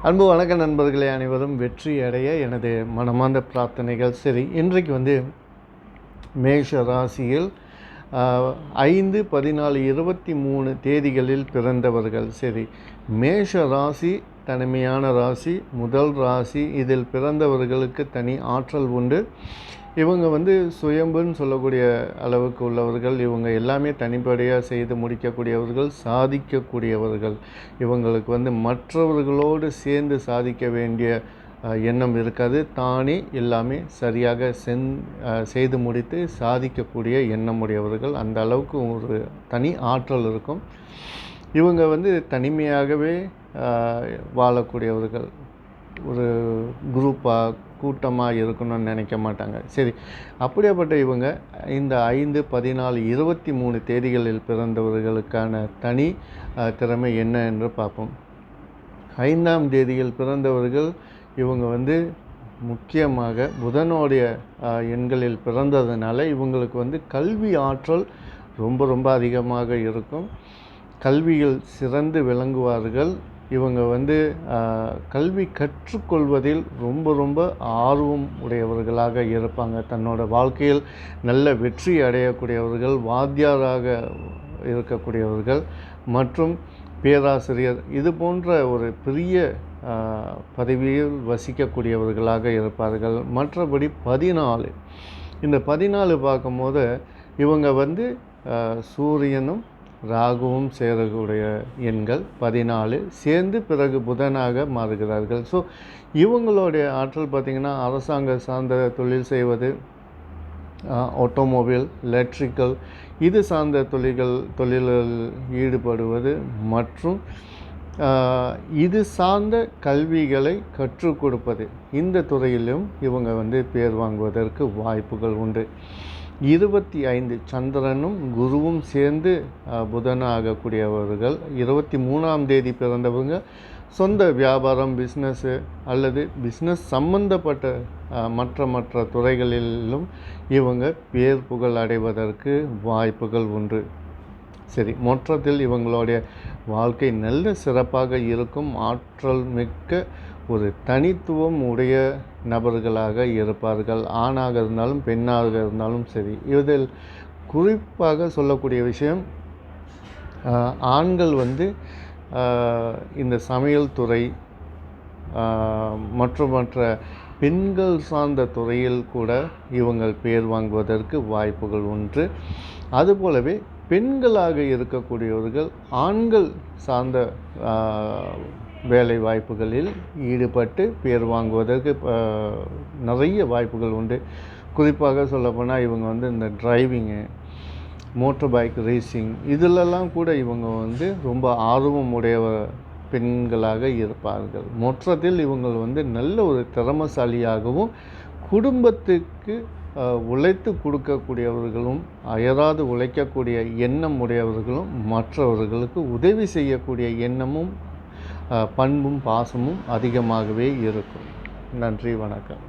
அன்பு வணக்க நண்பர்களே, அனைவரும் வெற்றி அடைய எனது மனமார்ந்த பிரார்த்தனைகள். சரி, இன்றைக்கு மேஷ ராசியில் 5, 14, 23 தேதிகளில் பிறந்தவர்கள். சரி, மேஷ ராசி தனிமையான ராசி, முதல் ராசி. இதில் பிறந்தவர்களுக்கு தனி ஆற்றல் உண்டு. இவங்க சுயம்புன்னு சொல்லக்கூடிய அளவுக்கு உள்ளவர்கள். இவங்க எல்லாமே தனிப்படையாக செய்து முடிக்கக்கூடியவர்கள், சாதிக்கக்கூடியவர்கள். இவங்களுக்கு மற்றவர்களோடு சேர்ந்து சாதிக்க வேண்டிய எண்ணம் இருக்காது. தானே எல்லாமே சரியாக செய்து முடித்து சாதிக்கக்கூடிய எண்ணம் உடையவர்கள். அந்த அளவுக்கு ஒரு தனி ஆற்றல் இருக்கும். இவங்க தனிமையாகவே வாழக்கூடியவர்கள். ஒரு குரூப்பாக கூட்டமாக இருக்கணும்னு நினைக்க மாட்டாங்க. சரி, அப்படியாப்பட்ட இவங்க இந்த 5, 14, 23 தேதிகளில் பிறந்தவர்களுக்கான தனி திறமை என்ன என்று பார்ப்போம். 5ஆம் தேதியில் பிறந்தவர்கள் இவங்க முக்கியமாக புதனுடைய எண்களில் பிறந்ததுனால இவங்களுக்கு கல்வி ஆற்றல் ரொம்ப ரொம்ப அதிகமாக இருக்கும். கல்வியில் சிறந்து விளங்குவார்கள். இவங்க கல்வி கற்றுக்கொள்வதில் ரொம்ப ரொம்ப ஆர்வம் உடையவர்களாக இருப்பாங்க. தன்னோட வாழ்க்கையில் நல்ல வெற்றி அடையக்கூடியவர்கள், வாத்தியாராக இருக்கக்கூடியவர்கள் மற்றும் பேராசிரியர், இது போன்ற ஒரு பெரிய பதவியில் வசிக்கக்கூடியவர்களாக இருப்பார்கள். மற்றபடி 14, இந்த 14 பார்க்கும்போது இவங்க சூரியனும் ராகுவும் சேரக்கூடிய எண்கள் 14 சேர்ந்து பிறகு புதனாக மாறுகிறார்கள். ஸோ இவங்களுடைய ஆற்றல் பார்த்திங்கன்னா, அரசாங்க சார்ந்த தொழில் செய்வது, ஆட்டோமொபைல், எலக்ட்ரிக்கல், இது சார்ந்த தொழில்கள் ஈடுபடுவது மற்றும் இது சார்ந்த கல்விகளை கற்றுக் கொடுப்பது, இந்த துறையிலும் இவங்க பேர் வாங்குவதற்கு வாய்ப்புகள் உண்டு. 25 சந்திரனும் குருவும் சேர்ந்து புதனாகக்கூடியவர்கள். 23ஆம் தேதி பிறந்தவங்க சொந்த வியாபாரம், பிஸ்னஸ்ஸு அல்லது பிஸ்னஸ் சம்பந்தப்பட்ட மற்ற துறைகளிலும் இவங்க பேர் புகழ் அடைவதற்கு வாய்ப்புகள் உண்டு. சரி, மொத்தத்தில் இவங்களுடைய வாழ்க்கை நல்ல சிறப்பாக இருக்கும். ஆற்றல் மிக்க ஒரு தனித்துவம் உடைய நபர்களாக இருப்பார்கள். ஆணாக இருந்தாலும் பெண்ணாக இருந்தாலும் சரி. இதில் குறிப்பாக சொல்லக்கூடிய விஷயம், ஆண்கள் இந்த சமையல் துறை மற்ற பெண்கள் சார்ந்த துறையில் கூட இவங்கள் பேர் வாங்குவதற்கு வாய்ப்புகள் உண்டு. அதுபோலவே பெண்களாக இருக்கக்கூடியவர்கள் ஆண்கள் சார்ந்த வேலை வாய்ப்புகளில் ஈடுபட்டு பேர் வாங்குவதற்கு நிறைய வாய்ப்புகள் உண்டு. குறிப்பாக சொல்லப்போனால் இவங்க இந்த டிரைவிங்கு, மோட்டர் பைக் ரேசிங், இதிலெல்லாம் கூட இவங்க ரொம்ப ஆர்வம் உடைய பெண்களாக இருப்பார்கள். மொத்தத்தில் இவங்க நல்ல ஒரு திறமசாலியாகவும் குடும்பத்துக்கு உழைத்து கொடுக்கக்கூடியவர்களும், அயராது உழைக்கக்கூடிய எண்ணம் உடையவர்களும், மற்றவர்களுக்கு உதவி செய்யக்கூடிய எண்ணமும் பண்பும் பாசமும் அதிகமாகவே இருக்கும். நன்றி, வணக்கம்.